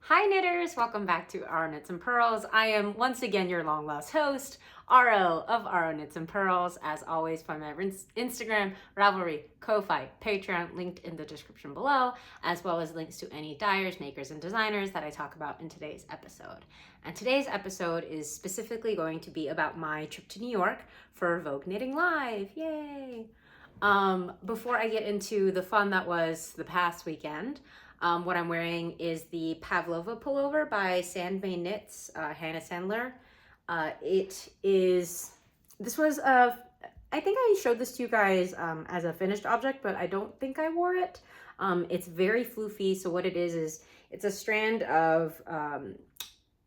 Hi knitters, welcome back to Our Knits and Pearls. I am once again your long lost host, RO of Our Knits and Pearls. As always, find my Instagram, Ravelry, Ko-Fi, Patreon, linked in the description below, as well as links to any dyers, makers, and designers that I talk about in today's episode. And today's episode is specifically going to be about my trip to New York for Vogue Knitting Live. Yay! Before I get into the fun that was the past weekend, what I'm wearing is the Pavlova pullover by Sandler Knits, Hannah Sandler. This was I think I showed this to you guys as a finished object, but I don't think I wore it. It's very floofy, so what it is it's a strand of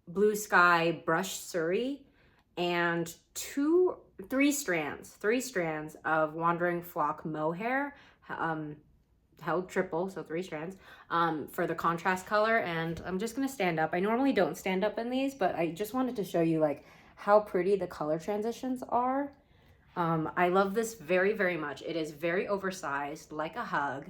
blue sky brush Suri and three strands of wandering flock mohair, held triple, so 3 strands, for the contrast color. And I'm just gonna stand up. I normally don't stand up in these, but I just wanted to show you like how pretty the color transitions are. I love this very, very much. It is very oversized, like a hug.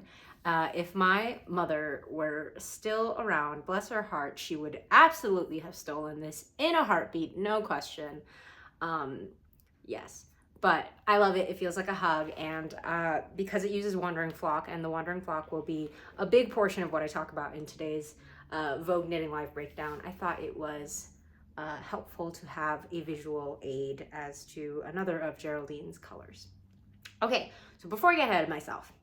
If my mother were still around, bless her heart, she would absolutely have stolen this in a heartbeat, no question. Yes. But I love it. It feels like a hug, and because it uses wandering flock, and the wandering flock will be a big portion of what I talk about in today's Vogue Knitting Live breakdown, I thought it was helpful to have a visual aid as to another of Geraldine's colors. Okay, so before I get ahead of myself,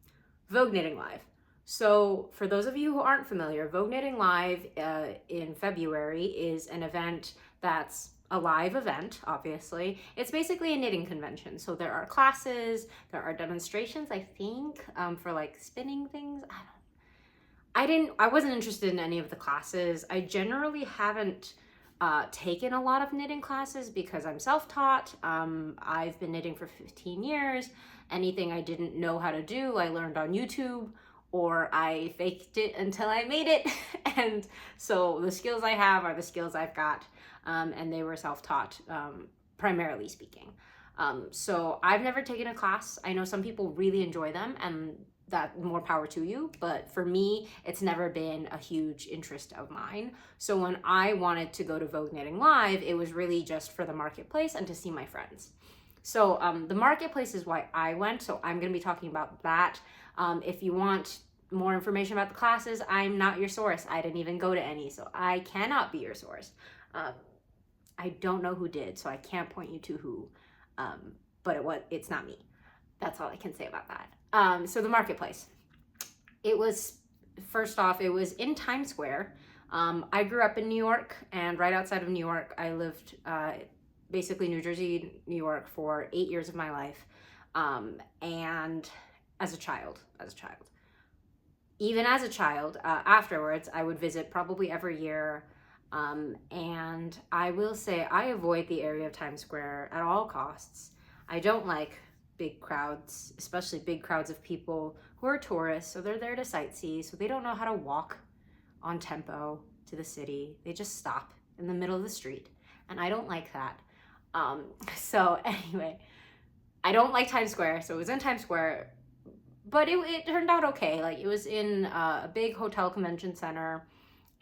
Vogue Knitting Live. So for those of you who aren't familiar, Vogue Knitting Live in February is an event that's a live event, obviously. It's basically a knitting convention. So there are classes, there are demonstrations, I think, for like spinning things. I wasn't interested in any of the classes. I generally haven't taken a lot of knitting classes because I'm self-taught. I've been knitting for 15 years. Anything I didn't know how to do, I learned on YouTube, or I faked it until I made it. And so the skills I have are the skills I've got. And they were self-taught, primarily speaking. So I've never taken a class. I know some people really enjoy them, and that more power to you, but for me, it's never been a huge interest of mine. So when I wanted to go to Vogue Knitting Live, it was really just for the marketplace and to see my friends. So the marketplace is why I went, so I'm going to be talking about that. If you want more information about the classes, I'm not your source. I didn't even go to any, so I cannot be your source. I don't know who did, so I can't point you to who, but it's not me. That's all I can say about that. So the marketplace. It was, first off, it was in Times Square. I grew up in New York, and right outside of New York, I lived basically New Jersey, New York for 8 years of my life, and as a child. Even as a child, afterwards, I would visit probably every year. And I will say I avoid the area of Times Square at all costs. I don't like big crowds, especially big crowds of people who are tourists, so they're there to sightsee, so they don't know how to walk on tempo to the city. They just stop in the middle of the street, and I don't like that. So anyway, I don't like Times Square, so it was in Times Square, but it turned out okay. Like, it was in a big hotel convention center,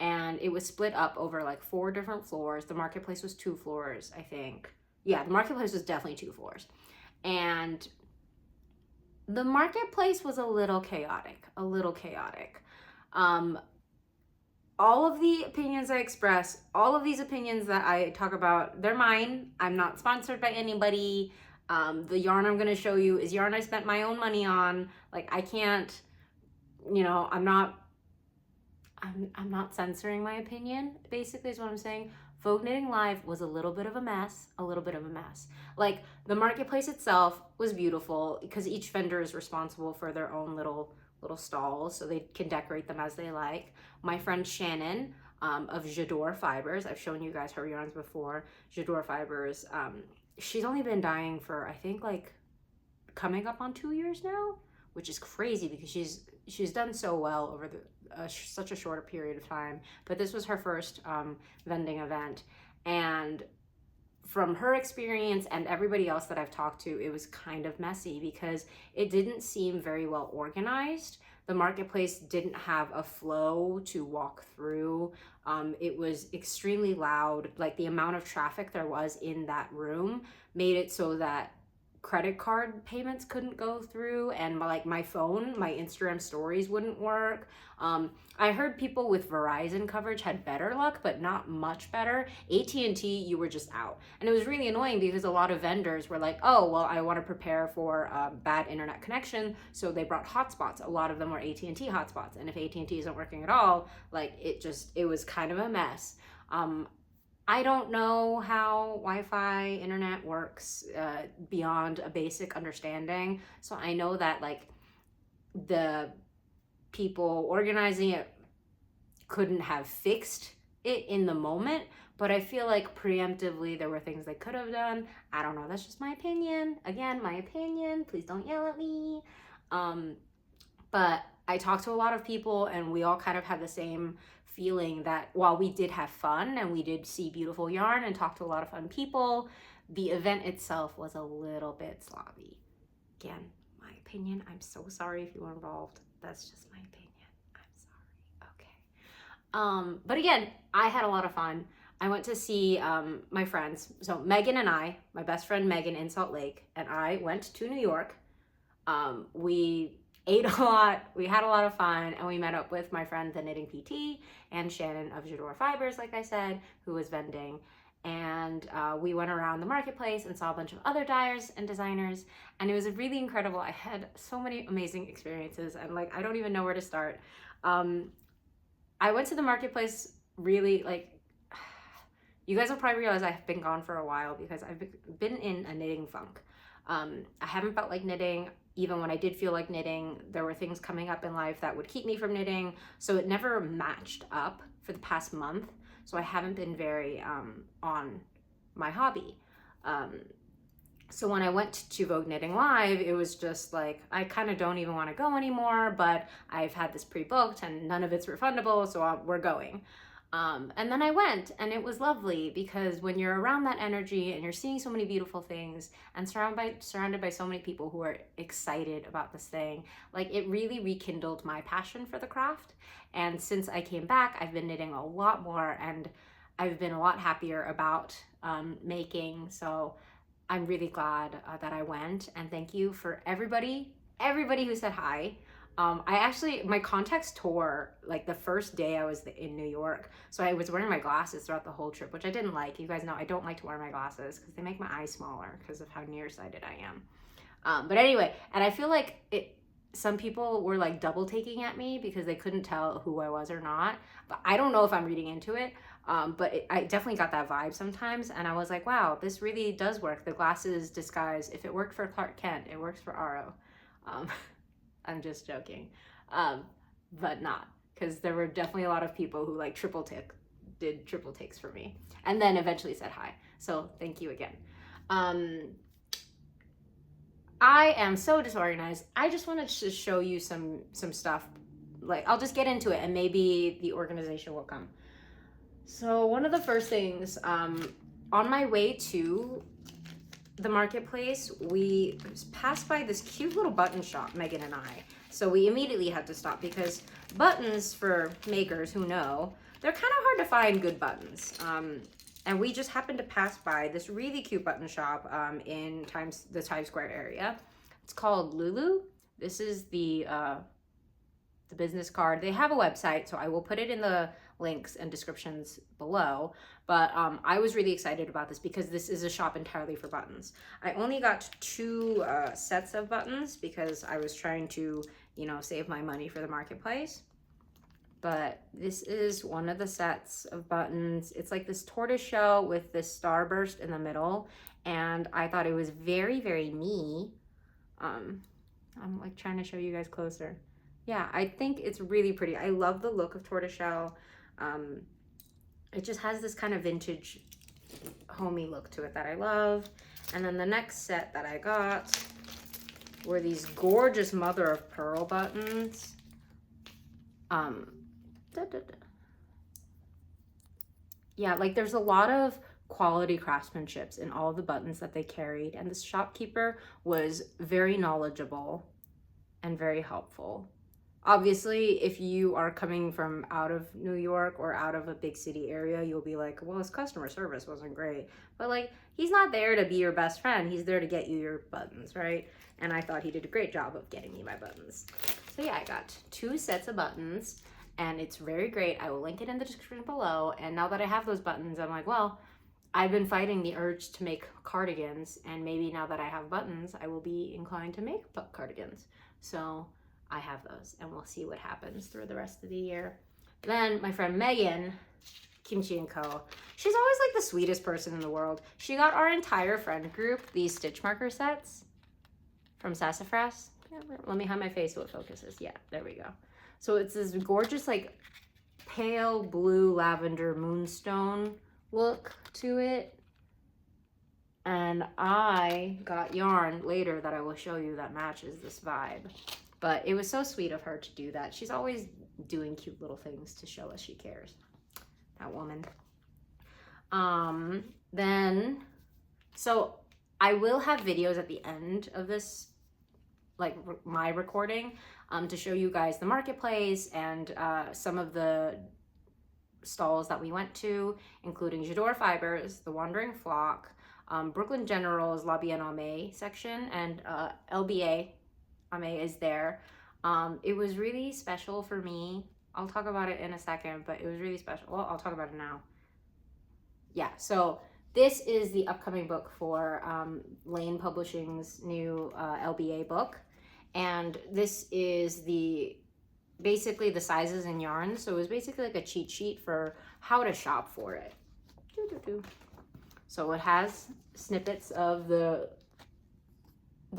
and it was split up over like 4 different floors. The marketplace was 2 floors, I think. Yeah, the marketplace was definitely 2 floors. And the marketplace was a little chaotic. All of the opinions I express, all of these opinions that I talk about, they're mine. I'm not sponsored by anybody. The yarn I'm gonna show you is yarn I spent my own money on. Like, I can't, I'm not censoring my opinion, basically, is what I'm saying. Vogue Knitting Live was a little bit of a mess. Like, the marketplace itself was beautiful because each vendor is responsible for their own little stalls, so they can decorate them as they like. My friend Shannon of J'adore Fibers, I've shown you guys her yarns before. J'adore Fibers, she's only been dyeing for, I think, like coming up on 2 years now, which is crazy because she's done so well over such a short period of time. But this was her first vending event, and from her experience and everybody else that I've talked to, it was kind of messy because it didn't seem very well organized. the marketplace didn't have a flow to walk through. It was extremely loud. Like the amount of traffic there was in that room made it so that credit card payments couldn't go through, and my phone, my Instagram stories wouldn't work. I heard people with Verizon coverage had better luck, but not much better. AT&T, you were just out. And it was really annoying because a lot of vendors were like, oh, well, I want to prepare for a bad internet connection, so they brought hotspots. A lot of them were AT&T hotspots, and if AT&T isn't working at all, like it was kind of a mess. I don't know how Wi-Fi internet works beyond a basic understanding. So I know that like the people organizing it couldn't have fixed it in the moment, but I feel like preemptively there were things they could have done. I don't know. That's just my opinion. Again, my opinion. Please don't yell at me. But I talked to a lot of people, and we all kind of had the same feeling that while we did have fun and we did see beautiful yarn and talk to a lot of fun people, the event itself was a little bit sloppy. Again, my opinion. I'm so sorry if you were involved. That's just my opinion. I'm sorry. Okay. But again, I had a lot of fun. I went to see my friends. So Megan and I, my best friend Megan in Salt Lake, and I went to New York. We ate a lot, we had a lot of fun, and we met up with my friend, the Knitting PT, and Shannon of J'adore Fibers, like I said, who was vending. And we went around the marketplace and saw a bunch of other dyers and designers, and it was really incredible. I had so many amazing experiences, and like, I don't even know where to start. I went to the marketplace really, like, you guys will probably realize I've been gone for a while because I've been in a knitting funk. I haven't felt like knitting. Even when I did feel like knitting, there were things coming up in life that would keep me from knitting. So it never matched up for the past month. So I haven't been very on my hobby. So when I went to Vogue Knitting Live, it was just like, I kind of don't even want to go anymore, but I've had this pre-booked and none of it's refundable, so we're going. And then I went, and it was lovely because when you're around that energy and you're seeing so many beautiful things and surrounded by so many people who are excited about this thing, like it really rekindled my passion for the craft. And since I came back, I've been knitting a lot more, and I've been a lot happier about making. So I'm really glad that I went, and thank you for everybody who said hi. My contacts tore like the first day I was in New York. So I was wearing my glasses throughout the whole trip, which I didn't like. You guys know I don't like to wear my glasses because they make my eyes smaller because of how nearsighted I am. But anyway, and I feel like some people were like double taking at me because they couldn't tell who I was or not. But I don't know if I'm reading into it. But I definitely got that vibe sometimes. And I was like, wow, this really does work. The glasses disguise. If it worked for Clark Kent, it works for Aro. I'm just joking, but not, because there were definitely a lot of people who like did triple takes for me, and then eventually said hi. So thank you again. I am so disorganized. I just wanted to show you some stuff. Like, I'll just get into it, and maybe the organization will come. So one of the first things, on my way to the marketplace, we passed by this cute little button shop, Megan and I. So we immediately had to stop because buttons, for makers who know, they're kind of hard to find good buttons. And we just happened to pass by this really cute button shop in the Times Square area. It's called Lulu. This is the business card. They have a website, so I will put it in the links and descriptions below. But I was really excited about this because this is a shop entirely for buttons. I only got 2 sets of buttons because I was trying to, save my money for the marketplace. But this is one of the sets of buttons. It's like this tortoise shell with this starburst in the middle. And I thought it was very, very me. I'm like trying to show you guys closer. Yeah, I think it's really pretty. I love the look of tortoiseshell. It just has this kind of vintage homey look to it that I love. And then the next set that I got were these gorgeous mother of pearl buttons. Yeah, like there's a lot of quality craftsmanships in all the buttons that they carried, and this shopkeeper was very knowledgeable and very helpful. Obviously, if you are coming from out of New York or out of a big city area, you'll be like, well, his customer service wasn't great. But like, he's not there to be your best friend. He's there to get you your buttons, right? And I thought he did a great job of getting me my buttons. So yeah, I got 2 sets of buttons and it's very great. I will link it in the description below. And now that I have those buttons, I'm like, well, I've been fighting the urge to make cardigans, and maybe now that I have buttons, I will be inclined to make cardigans. So I have those, and we'll see what happens through the rest of the year. Then my friend Megan, Kimchi & Co. She's always like the sweetest person in the world. She got our entire friend group these stitch marker sets from Sassafras. Let me hide my face so it focuses. Yeah, there we go. So it's this gorgeous like pale blue lavender moonstone look to it. And I got yarn later that I will show you that matches this vibe. But it was so sweet of her to do that. She's always doing cute little things to show us she cares. That woman. So I will have videos at the end of this, like my recording, to show you guys the marketplace and some of the stalls that we went to, including J'adore Fibers, The Wandering Flock, Brooklyn General's Bien Aimee section, and LBA Yarn is there. It was really special for me. I'll talk about it in a second, but it was really special. Well, I'll talk about it now. Yeah, so this is the upcoming book for Lane Publishing's new LBA book. And this is basically the sizes and yarns. So it was basically like a cheat sheet for how to shop for it. So it has snippets of the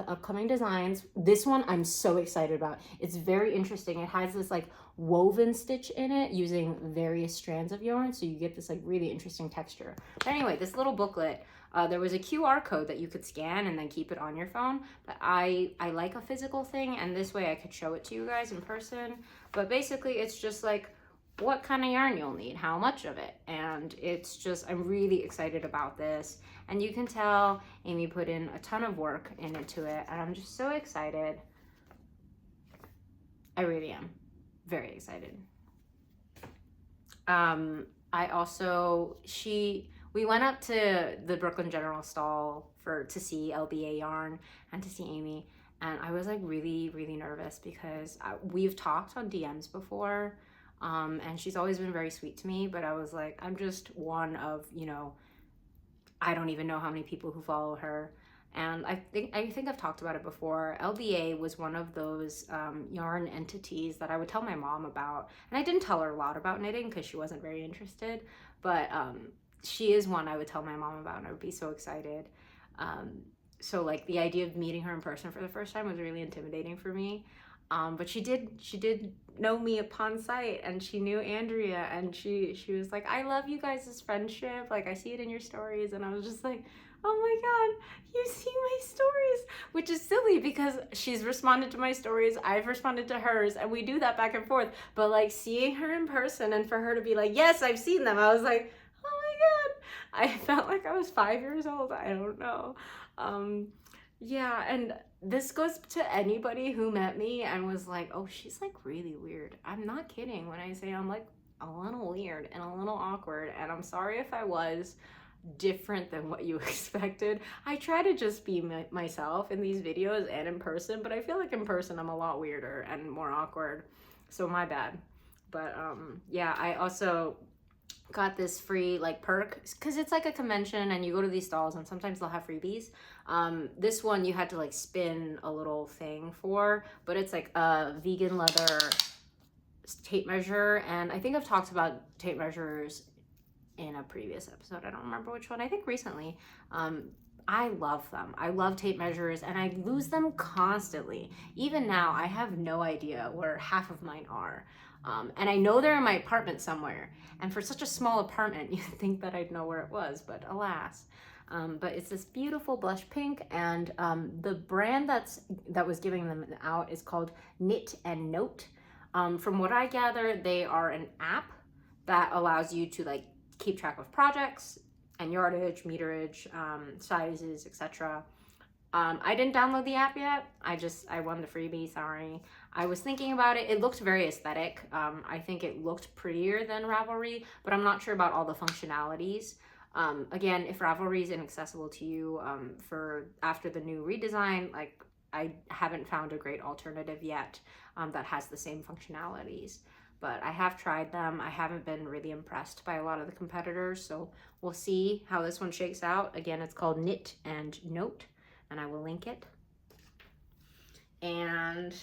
upcoming designs. This one I'm so excited about. It's very interesting. It has this like woven stitch in it using various strands of yarn, so you get this like really interesting texture. But anyway, this little booklet, there was a QR code that you could scan and then keep it on your phone, but I like a physical thing, and this way I could show it to you guys in person. But basically it's just like what kind of yarn you'll need, how much of it, and it's just, I'm really excited about this. And you can tell Amy put in a ton of work into it, and I'm just so excited. I really am very excited. We went up to the Brooklyn General stall to see LBA Yarn and to see Amy, and I was like really nervous because we've talked on DMs before, and she's always been very sweet to me, but I was like, I'm just one of, you know, I don't even know how many people who follow her. And I think I've talked about it before. LBA was one of those yarn entities that I would tell my mom about. And I didn't tell her a lot about knitting because she wasn't very interested. But she is one I would tell my mom about, and I would be so excited. So like the idea of meeting her in person for the first time was really intimidating for me. But she did know me upon sight, and she knew Andrea, and she was like, I love you guys' friendship. Like, I see it in your stories. And I was just like, oh my God, you see my stories, which is silly because she's responded to my stories, I've responded to hers, and we do that back and forth. But like seeing her in person and for her to be like, yes, I've seen them, I was like, oh my God, I felt like I was 5 years old. I don't know. Yeah, and this goes to anybody who met me and was like, oh, she's like really weird. I'm not kidding when I say I'm like a little weird and a little awkward, and I'm sorry if I was different than what you expected. I try to just be myself in these videos and in person, but I feel like in person I'm a lot weirder and more awkward, so my bad. But yeah, I also got this free like perk because it's like a convention and you go to these stalls and sometimes they'll have freebies. This one you had to like spin a little thing for, but it's like a vegan leather tape measure, and I think I've talked about tape measures in a previous episode. I don't remember which one. I think recently. I love them. I love tape measures, and I lose them constantly. Even now, I have no idea where half of mine are. And I know they're in my apartment somewhere. And for such a small apartment, you'd think that I'd know where it was, but alas. But it's this beautiful blush pink, and the brand that was giving them out is called Knit and Note. From what I gather, they are an app that allows you to like keep track of projects and yardage, meterage, sizes, etc. I didn't download the app yet. I won the freebie, sorry. I was thinking about it. It looked very aesthetic. I think it looked prettier than Ravelry, but I'm not sure about all the functionalities. Again, if Ravelry is inaccessible to you for after the new redesign, like I haven't found a great alternative yet that has the same functionalities. But I have tried them. I haven't been really impressed by a lot of the competitors, so we'll see how this one shakes out. Again, it's called Knit and Note, and I will link it. And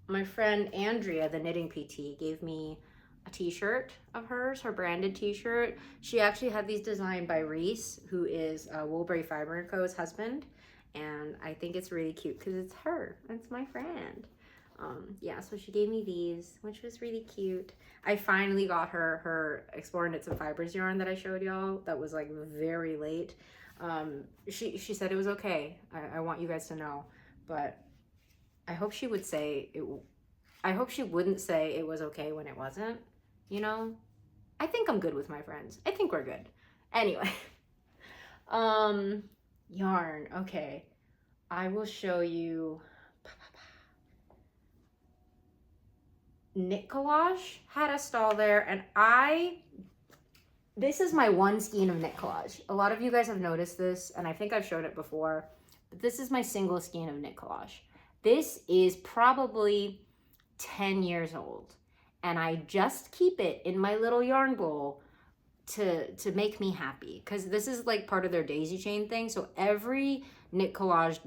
my friend Andrea, the knitting PT, gave me a t-shirt of hers, her branded t-shirt. She actually had these designed by Reese, who is LBA Fiber Co.'s husband, and I think it's really cute because it's her. It's my friend. Yeah, so she gave me these, which was really cute. I finally got her Explore Knits and Fibers yarn that I showed y'all. That was like very late. She said it was okay. I want you guys to know, but I hope she would say it. I hope she wouldn't say it was okay when it wasn't. You know, I think I'm good with my friends. I think we're good. Anyway, yarn. Okay, I will show you. Knit Collage had a stall there, and this is my one skein of Knit Collage. A lot of you guys have noticed this, and I think I've showed it before, but this is my single skein of Knit Collage. This is probably 10 years old, and I just keep it in my little yarn bowl to make me happy, because this is like part of their daisy chain thing. So every Knit Collage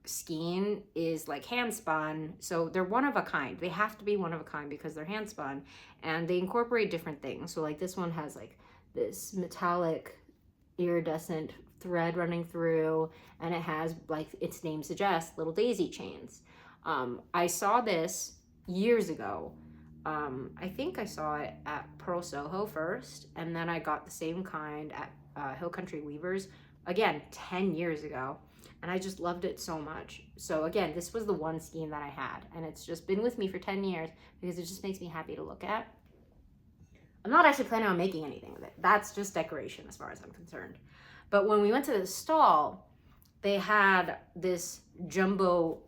skein is like hand spun, so they're one of a kind. They have to be one of a kind because they're hand spun, and they incorporate different things. So like this one has like this metallic iridescent thread running through, and it has, like its name suggests, little daisy chains. I saw this years ago. I think I saw it at Pearl Soho first, and then I got the same kind at Hill Country Weavers, again 10 years ago. And I just loved it so much. So again, this was the one skein that I had, and it's just been with me for 10 years because it just makes me happy to look at. I'm not actually planning on making anything with it. That's just decoration as far as I'm concerned. But when we went to the stall, they had this jumbo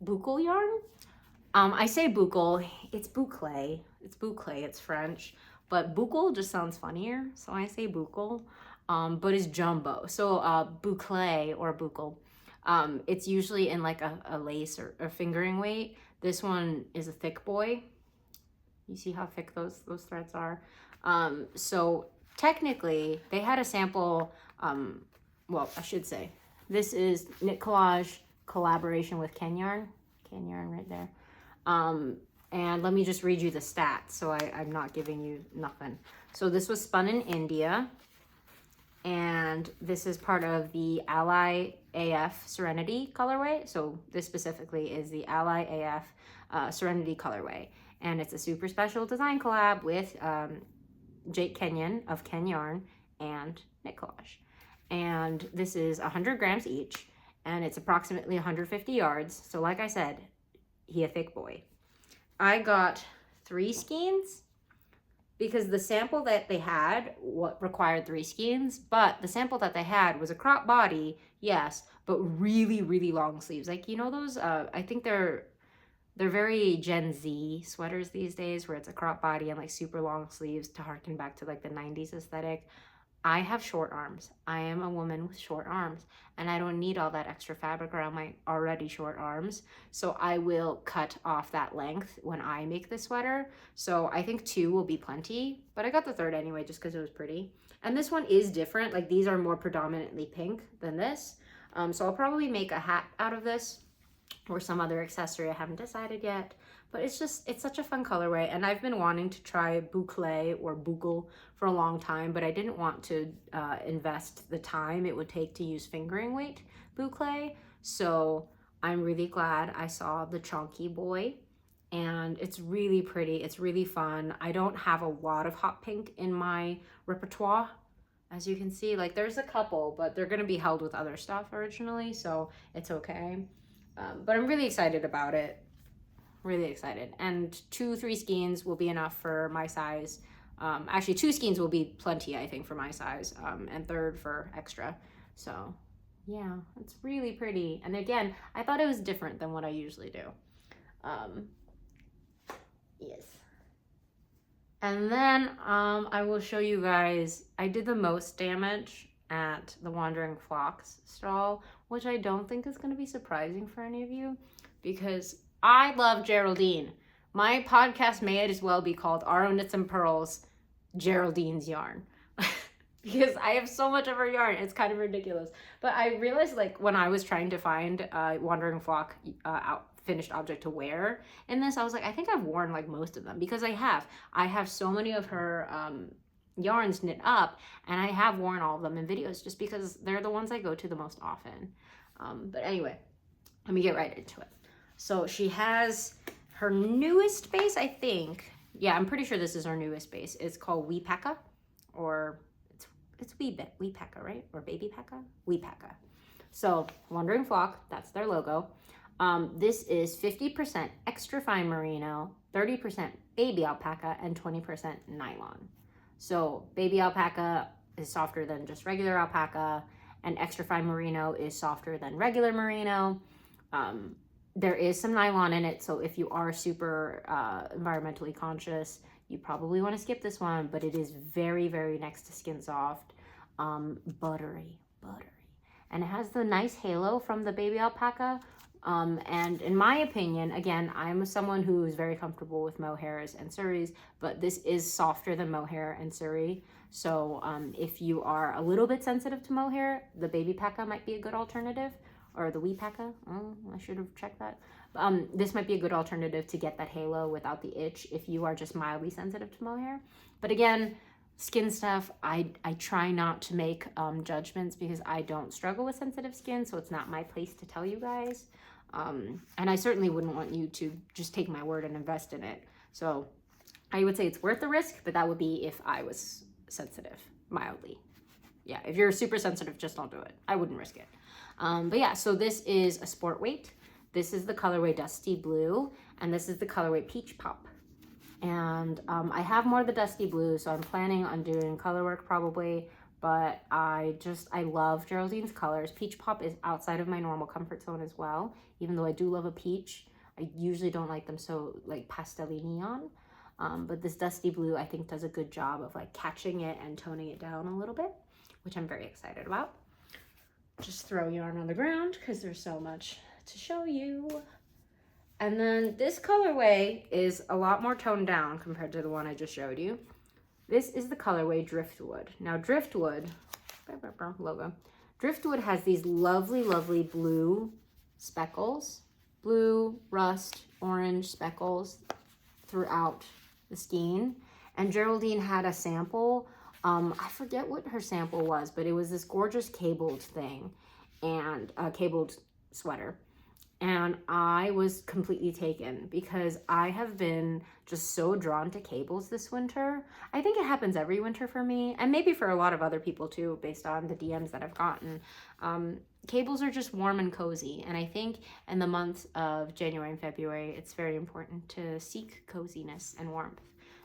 boucle yarn. I say boucle, it's boucle. It's boucle, it's French. But boucle just sounds funnier, so I say boucle. But it's jumbo. So boucle or boucle, it's usually in like a lace or a fingering weight. This one is a thick boy. You see how thick those threads are? So technically they had a sample, well, I should say, this is Knit Collage collaboration with Ken Yarn right there. And let me just read you the stats, so I'm not giving you nothing. So this was spun in India, and this is part of the Ally AF Serenity colorway. So this specifically is the Ally AF Serenity colorway, and it's a super special design collab with Jake Kenyon of Ken Yarn and Knit Collage. And this is 100 grams each, and it's approximately 150 yards. So like I said, he a thick boy. I got 3 skeins because the sample that they had required 3 skeins, but the sample that they had was a crop body, yes, but really, really long sleeves. Like, you know those, I think they're very Gen Z sweaters these days, where it's a crop body and like super long sleeves to harken back to like the 90s aesthetic. I have short arms. I am a woman with short arms, and I don't need all that extra fabric around my already short arms. So I will cut off that length when I make this sweater. So I think 2 will be plenty, but I got the 3rd anyway just because it was pretty. And this one is different. Like, these are more predominantly pink than this. So I'll probably make a hat out of this or some other accessory. I haven't decided yet. But it's such a fun colorway, and I've been wanting to try boucle or boucle for a long time, but I didn't want to invest the time it would take to use fingering weight boucle. So I'm really glad I saw the chunky boy, and it's really pretty. It's really fun. I don't have a lot of hot pink in my repertoire, as you can see. Like, there's a couple, but they're gonna be held with other stuff originally, so it's okay. But I'm really excited about it. Really excited. And 2-3 skeins will be enough for my size. Actually, 2 skeins will be plenty, I think, for my size, and 3rd for extra. So yeah, it's really pretty. And again, I thought it was different than what I usually do. Yes. And then I will show you guys, I did the most damage at the Wandering Flocks stall, which I don't think is going to be surprising for any of you, because I love Geraldine. My podcast may as well be called Aro Knits and Purls Geraldine's Yarn. Because I have so much of her yarn, it's kind of ridiculous. But I realized, like, when I was trying to find a Wandering Flock finished object to wear in this, I was like, I think I've worn like most of them, because I have so many of her yarns knit up, and I have worn all of them in videos just because they're the ones I go to the most often. But anyway, let me get right into it. So she has her newest base, I think. Yeah, I'm pretty sure this is her newest base. It's called Wee Pekka, or it's Wee Pekka, right? Or Baby Pekka? Wee Pekka. So Wandering Flock, that's their logo. This is 50% extra fine merino, 30% baby alpaca, and 20% nylon. So baby alpaca is softer than just regular alpaca, and extra fine merino is softer than regular merino. There is some nylon in it, so if you are super environmentally conscious, you probably want to skip this one, but it is very, very next to skin soft, buttery. And it has the nice halo from the baby alpaca. And in my opinion, again, I'm someone who is very comfortable with mohairs and suris, but this is softer than mohair and suri. So if you are a little bit sensitive to mohair, the baby Pekka might be a good alternative, or the Wee Pekka. Oh, I should have checked that. This might be a good alternative to get that halo without the itch if you are just mildly sensitive to mohair. But again, skin stuff, I try not to make judgments, because I don't struggle with sensitive skin, so it's not my place to tell you guys. And I certainly wouldn't want you to just take my word and invest in it. So I would say it's worth the risk, but that would be if I was sensitive, mildly. Yeah, if you're super sensitive, just don't do it. I wouldn't risk it. But yeah, so this is a sport weight. This is the colorway Dusty Blue, and this is the colorway Peach Pop. And I have more of the Dusty Blue, so I'm planning on doing color work probably, but I love Geraldine's colors. Peach Pop is outside of my normal comfort zone as well, even though I do love a peach. I usually don't like them so like pastel-y neon, but this Dusty Blue I think does a good job of like catching it and toning it down a little bit, which I'm very excited about. Just throw yarn on the ground because there's so much to show you. And then this colorway is a lot more toned down compared to the one I just showed you. This is the colorway Driftwood. Now Driftwood, logo. Driftwood has these lovely, lovely blue speckles, blue, rust, orange speckles throughout the skein. And Geraldine had a sample. I forget what her sample was, but it was this gorgeous cabled thing, and a cabled sweater. And I was completely taken, because I have been just so drawn to cables this winter. I think it happens every winter for me, and maybe for a lot of other people too, based on the DMs that I've gotten. Cables are just warm and cozy, and I think in the months of January and February, it's very important to seek coziness and warmth.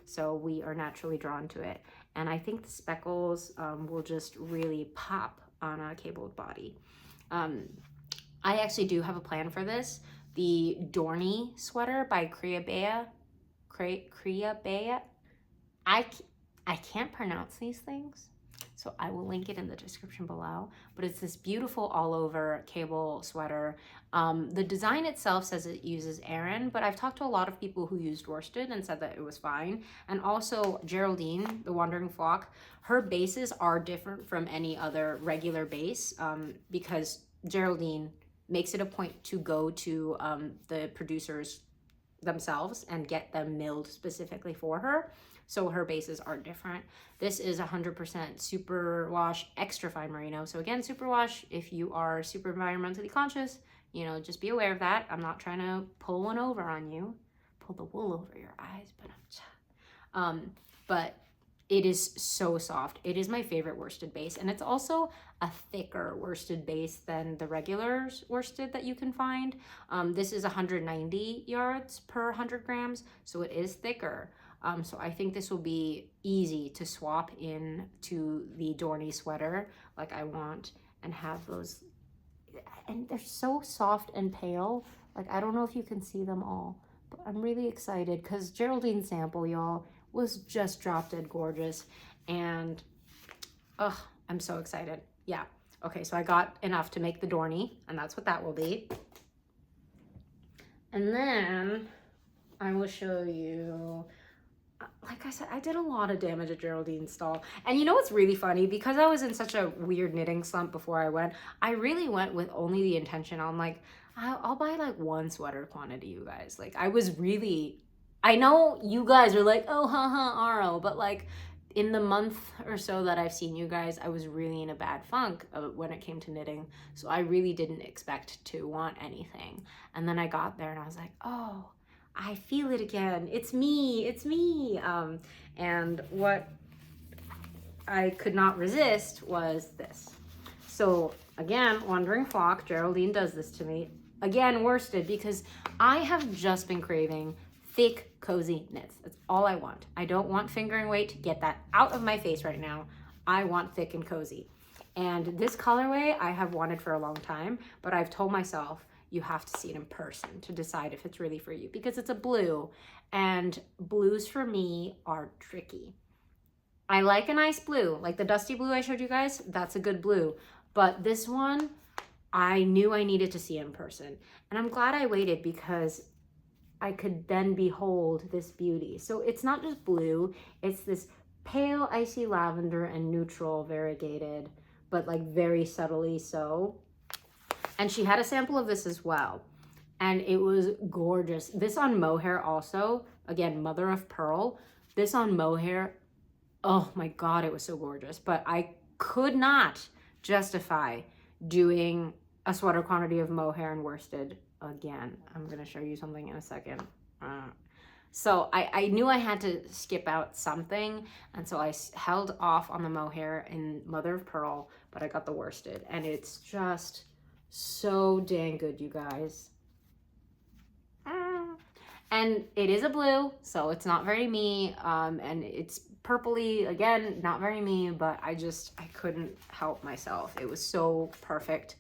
So we are naturally drawn to it. And I think the speckles will just really pop on a cabled body. I actually do have a plan for this. The Dorney sweater by Creabea. I can't pronounce these things, so I will link it in the description below. But it's this beautiful all over cable sweater. The design itself says it uses Aran, but I've talked to a lot of people who used worsted and said that it was fine. And also Geraldine, the Wandering Flock, her bases are different from any other regular base, because Geraldine makes it a point to go to the producers themselves and get them milled specifically for her. So her bases are different. This is 100% superwash extra fine merino. So again, superwash, if you are super environmentally conscious, you know, just be aware of that. I'm not trying to pull one over on you, pull the wool over your eyes, but it is so soft. It is my favorite worsted base, and it's also a thicker worsted base than the regular worsted that you can find. This is 190 yards per 100 grams, so it is thicker. So I think this will be easy to swap in to the Dorney sweater like I want, and have those, and they're so soft and pale. Like, I don't know if you can see them all, but I'm really excited because Geraldine's sample, y'all, was just drop dead gorgeous. And, oh, I'm so excited. Yeah. Okay, so I got enough to make the Dorney, and that's what that will be. And then I will show you, like I said, I did a lot of damage at Geraldine's stall. And you know what's really funny? Because I was in such a weird knitting slump before I went, I really went with only the intention on like, I'll buy like one sweater quantity, you guys. Like, I was really, I know you guys are like, oh, haha, Aro, but like in the month or so that I've seen you guys, I was really in a bad funk when it came to knitting. So I really didn't expect to want anything. And then I got there and I was like, oh, I feel it again. It's me, it's me. And what I could not resist was this. So again, Wandering Flock, Geraldine does this to me. Again, worsted, because I have just been craving thick, cozy knits. That's all I want. I don't want fingering weight. Get that out of my face right now. I want thick and cozy. And this colorway I have wanted for a long time, but I've told myself, you have to see it in person to decide if it's really for you, because it's a blue, and blues for me are tricky. I like a nice blue, like the dusty blue I showed you guys, that's a good blue. But this one, I knew I needed to see in person. And I'm glad I waited because I could then behold this beauty. So it's not just blue, it's this pale icy lavender and neutral variegated, but like very subtly so. And she had a sample of this as well. And it was gorgeous. This on mohair also, again, mother of pearl. This on mohair, oh my God, it was so gorgeous. But I could not justify doing a sweater quantity of mohair and worsted again. I'm gonna show you something in a second. So I knew I had to skip out something. And so I held off on the mohair in mother of pearl, but I got the worsted. And it's just so dang good, you guys. And it is a blue, so it's not very me, and it's purpley, again, not very me, but I couldn't help myself. It was so perfect.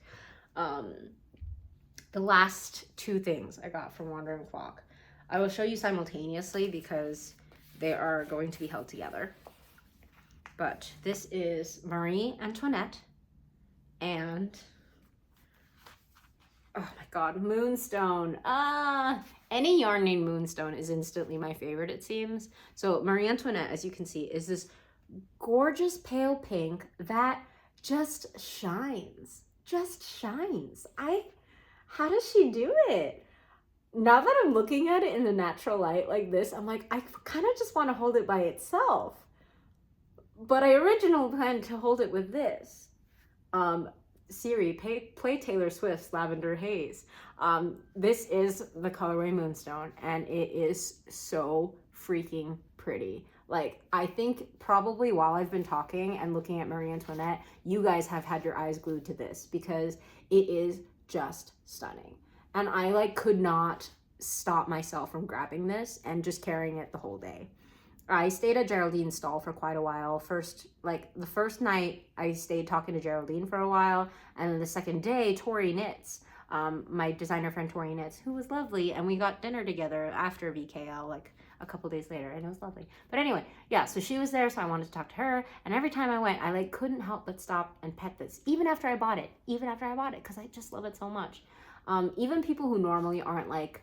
The last two things I got from Wandering Flock, I will show you simultaneously because they are going to be held together. But this is Marie Antoinette and, oh my God, Moonstone. Any yarn named Moonstone is instantly my favorite, it seems. So Marie Antoinette, as you can see, is this gorgeous pale pink that just shines. How does she do it? Now that I'm looking at it in the natural light like this, I'm like, I kind of just want to hold it by itself. But I originally planned to hold it with this. Suri, play Taylor Swift's Lavender Haze. This is the colorway Moonstone, and it is so freaking pretty. Like, I think probably while I've been talking and looking at Marie Antoinette, you guys have had your eyes glued to this because it is just stunning. And I like could not stop myself from grabbing this and just carrying it the whole day. I stayed at Geraldine's stall for quite a while. The first night I stayed talking to Geraldine for a while, and then the second day Tori knits, my designer friend Tori knits, who was lovely, and we got dinner together after VKL like a couple days later, and it was lovely. But anyway, yeah, so she was there, so I wanted to talk to her, and every time I went, I like couldn't help but stop and pet this, even after I bought it, because I just love it so much. Even people who normally aren't like,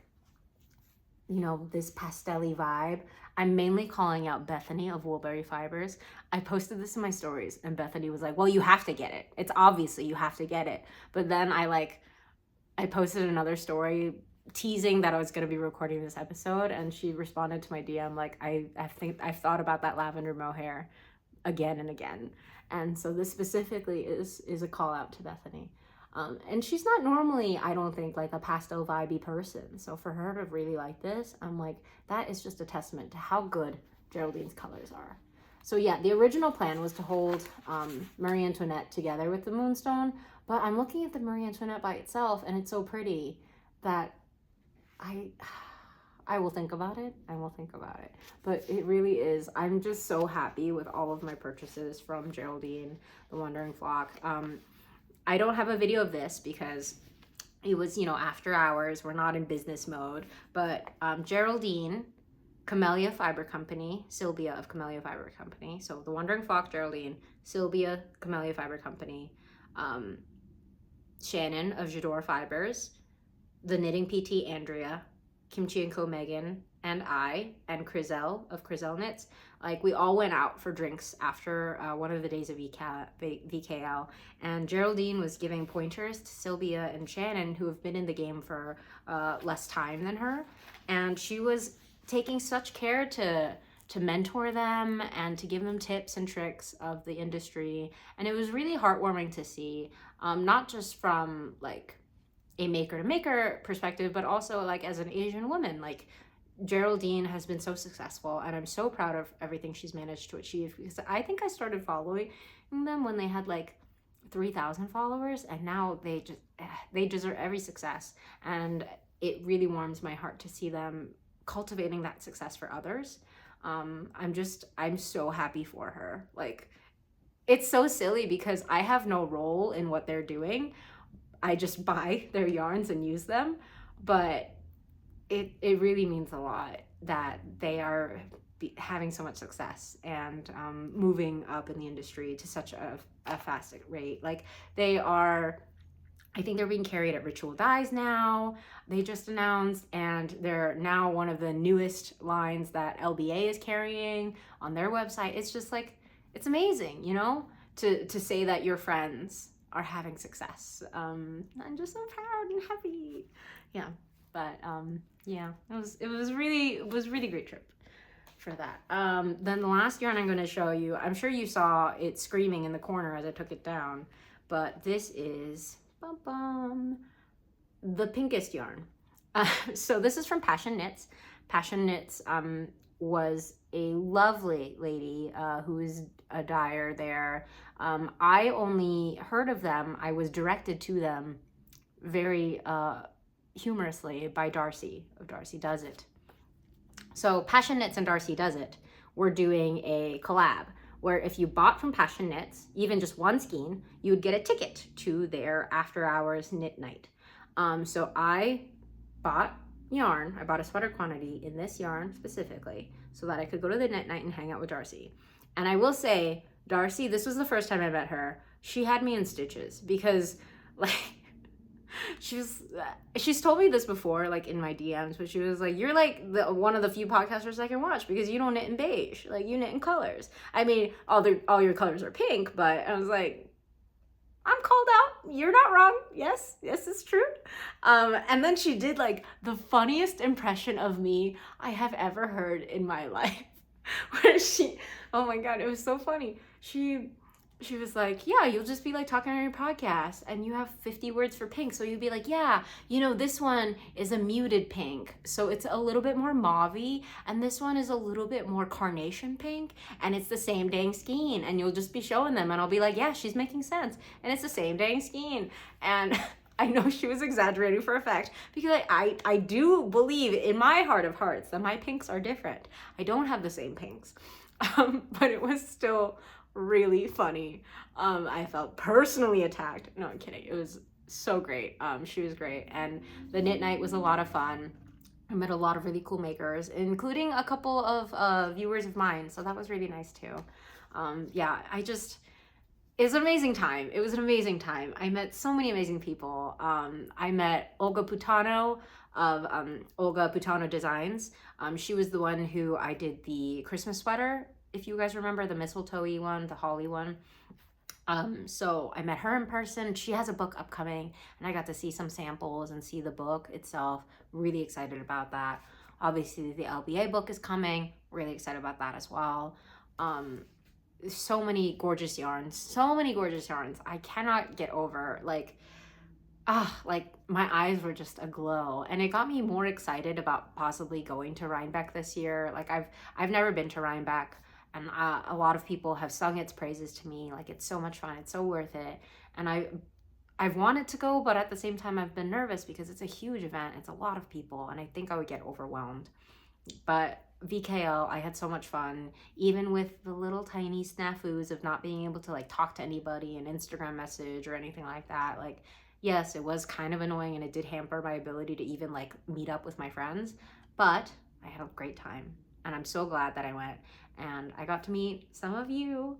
you know, this pastel-y vibe, I'm mainly calling out Bethany of Woolberry Fibers. I posted this in my stories and Bethany was like, well, you have to get it. It's obviously you have to get it. But then I posted another story teasing that I was going to be recording this episode, and she responded to my DM like, I think I've thought about that lavender mohair again and again. And so this specifically is a call out to Bethany. And she's not normally, I don't think, like a pastel vibey person. So for her to really like this, I'm like, that is just a testament to how good Geraldine's colors are. So yeah, the original plan was to hold Marie Antoinette together with the Moonstone, but I'm looking at the Marie Antoinette by itself, and it's so pretty that I will think about it. But it really is. I'm just so happy with all of my purchases from Geraldine, the Wandering Flock. I don't have a video of this because it was, you know, after hours. We're not in business mode. But Geraldine, Camellia Fiber Company, Sylvia of Camellia Fiber Company. So the Wandering Fox, Geraldine, Sylvia, Camellia Fiber Company, Shannon of J'adore Fibers, the Knitting PT, Andrea, Kimchi & Co, Megan, and I, and Crizel of Crizel Knits. Like, we all went out for drinks after one of the days of VKL, and Geraldine was giving pointers to Sylvia and Shannon, who have been in the game for less time than her, and she was taking such care to mentor them and to give them tips and tricks of the industry. And it was really heartwarming to see, not just from like a maker to maker perspective, but also like as an Asian woman. Like, Geraldine has been so successful, and I'm so proud of everything she's managed to achieve, because I think I started following them when they had like 3,000 followers, and now they deserve every success. And it really warms my heart to see them cultivating that success for others. I'm so happy for her. Like, it's so silly because I have no role in what they're doing. I just buy their yarns and use them, but it really means a lot that they are having so much success and moving up in the industry to such a fast rate. Like, they are, I think they're being carried at Ritual Dyes now. They just announced, and they're now one of the newest lines that LBA is carrying on their website. It's just like, it's amazing, you know, to say that your friends are having success. I'm just so proud and happy. Yeah, but yeah, it was really great trip for that. Then the last yarn I'm going to show you, I'm sure you saw it screaming in the corner as I took it down, but this is the pinkest yarn. So this is from Passion Knits. Passion Knits was a lovely lady who is a dyer there. I only heard of them, I was directed to them very humorously by Darcy of Darcidoesit. So Passion Knits and Darcidoesit were doing a collab where if you bought from Passion Knits, even just one skein, you would get a ticket to their after hours knit night. So I bought yarn, I bought a sweater quantity in this yarn specifically so that I could go to the knit night and hang out with Darcy. And I will say, Darcy, this was the first time I met her, she had me in stitches because, like, she's told me this before, like in my DMs, but she was like, you're like one of the few podcasters I can watch because you don't knit in beige, like you knit in colors. I mean, all your colors are pink, but I was like, I'm called out, you're not wrong. Yes, it's true. And then she did like the funniest impression of me I have ever heard in my life, where oh my god, it was so funny. She was like, yeah, you'll just be like talking on your podcast and you have 50 words for pink. So you'd be like, yeah, you know, this one is a muted pink. So it's a little bit more mauve-y, and this one is a little bit more carnation pink, and it's the same dang skein. And you'll just be showing them and I'll be like, yeah, she's making sense. And it's the same dang skein. And I know she was exaggerating for effect because I do believe in my heart of hearts that my pinks are different. I don't have the same pinks. But it was still really funny. I felt personally attacked. No, I'm kidding. It was so great. She was great, and the knit night was a lot of fun. I met a lot of really cool makers, including a couple of viewers of mine, so that was really nice too. Yeah, it's an amazing time. It was an amazing time. I met so many amazing people. I met Olga Putano of Olga Putano Designs. She was the one who I did the Christmas sweater, if you guys remember, the mistletoe-y one, the holly one. So I met her in person. She has a book upcoming, and I got to see some samples and see the book itself. Really excited about that. Obviously, the LBA book is coming. Really excited about that as well. So many gorgeous yarns. So many gorgeous yarns. I cannot get over, like my eyes were just aglow, and it got me more excited about possibly going to Rhinebeck this year. Like, I've never been to Rhinebeck, and a lot of people have sung its praises to me. Like, it's so much fun, it's so worth it, and I've wanted to go, but at the same time I've been nervous because it's a huge event, it's a lot of people, and I think I would get overwhelmed. But VKL, I had so much fun, even with the little tiny snafus of not being able to like talk to anybody, an Instagram message or anything like that. Like, yes, it was kind of annoying and it did hamper my ability to even like meet up with my friends, but I had a great time and I'm so glad that I went, and I got to meet some of you,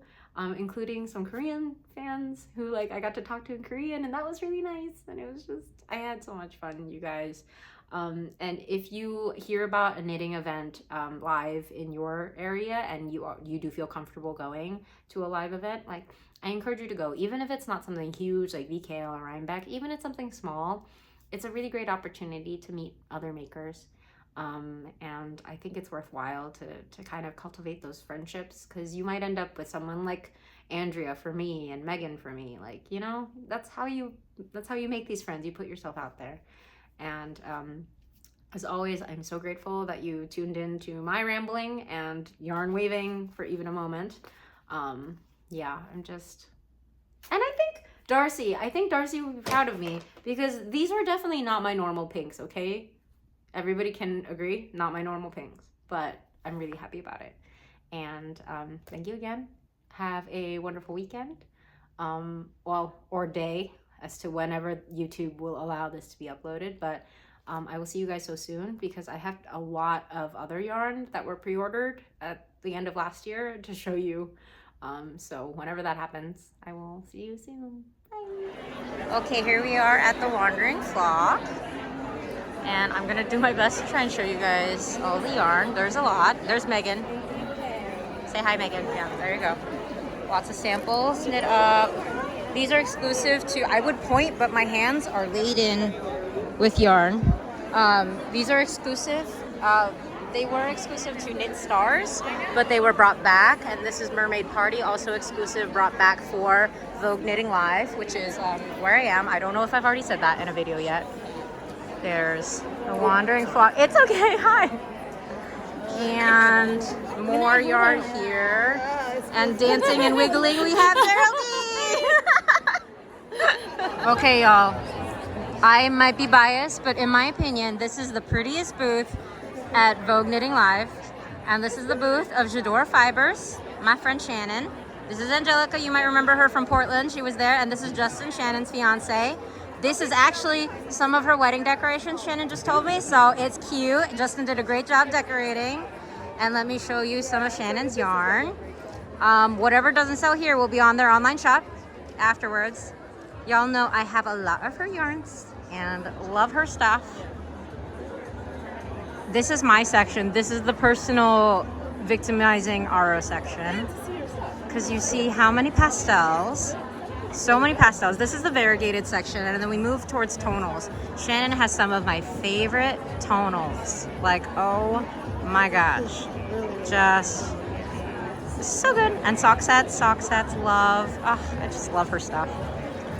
including some Korean fans who like I got to talk to in Korean, and that was really nice, and it was just, I had so much fun, you guys. And if you hear about a knitting event live in your area and you do feel comfortable going to a live event, like I encourage you to go, even if it's not something huge like VKL or Rhinebeck, even if it's something small. It's a really great opportunity to meet other makers. And I think it's worthwhile to kind of cultivate those friendships, because you might end up with someone like Andrea for me and Megan for me. Like, you know, that's how you make these friends. You put yourself out there. And as always, I'm so grateful that you tuned in to my rambling and yarn waving for even a moment. Yeah, I'm just, and I think Darcy will be proud of me, because these are definitely not my normal pinks, okay? Everybody can agree, not my normal pinks, but I'm really happy about it. And thank you again. Have a wonderful weekend, well, or day, as to whenever YouTube will allow this to be uploaded. But I will see you guys so soon, because I have a lot of other yarn that were pre-ordered at the end of last year to show you. So whenever that happens, I will see you soon. Bye. Okay, here we are at the Wandering Flock. And I'm gonna do my best to try and show you guys all the yarn. There's a lot. There's Megan. Say hi, Megan. Yeah, there you go. Lots of samples knit up. These are exclusive to, I would point, but my hands are laden with yarn. These are exclusive. They were exclusive to Knit Stars, but they were brought back. And this is Mermaid Party, also exclusive, brought back for Vogue Knitting Live, which is where I am. I don't know if I've already said that in a video yet. There's the Wandering Flock. It's okay, hi. And more yarn here. And dancing and wiggling, we have Geraldine. Okay, y'all. I might be biased, but in my opinion, this is the prettiest booth at Vogue Knitting Live. And this is the booth of J'adore Fibers, my friend Shannon. This is Angelica. You might remember her from Portland. She was there. And this is Justin, Shannon's fiance. This is actually some of her wedding decorations, Shannon just told me, so it's cute. Justin did a great job decorating. And let me show you some of Shannon's yarn. Whatever doesn't sell here will be on their online shop afterwards. Y'all know I have a lot of her yarns and love her stuff. This is my section. This is the personal victimizing RO section. Because you see how many pastels. So many pastels. This is the variegated section, and then we move towards tonals. Shannon has some of my favorite tonals. Like, oh my gosh. Just so good. And sock sets, love. Oh, I just love her stuff.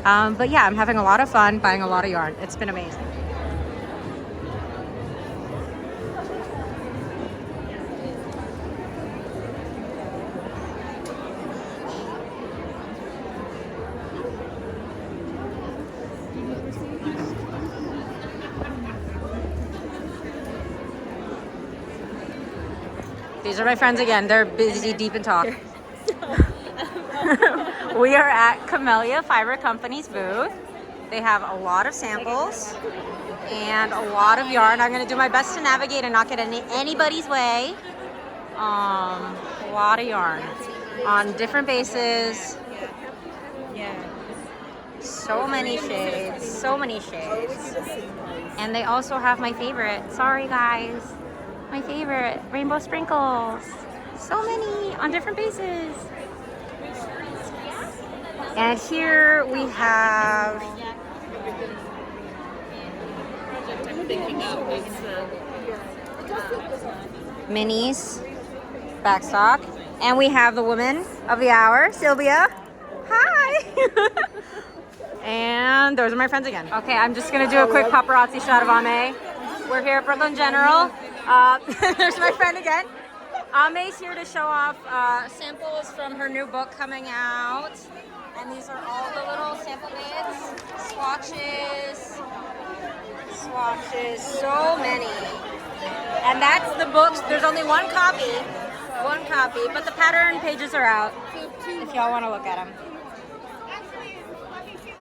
But yeah, I'm having a lot of fun buying a lot of yarn. It's been amazing. These are my friends again. They're busy deep in talk. We are at Camellia Fiber Company's booth. They have a lot of samples and a lot of yarn. I'm going to do my best to navigate and not get in anybody's way. A lot of yarn on different bases. So many shades. So many shades. And they also have my favorite. Sorry, guys. My favorite, rainbow sprinkles. So many on different bases. And here we have minis, backstock. And we have the woman of the hour, Sylvia. Hi! And those are my friends again. Okay, I'm just gonna do a quick paparazzi shot of Aimee. We're here at Brooklyn General. There's my friend again. Aimee's here to show off samples from her new book coming out. And these are all the little sample knits, swatches, so many. And that's the books. There's only one copy, but the pattern pages are out if y'all want to look at them.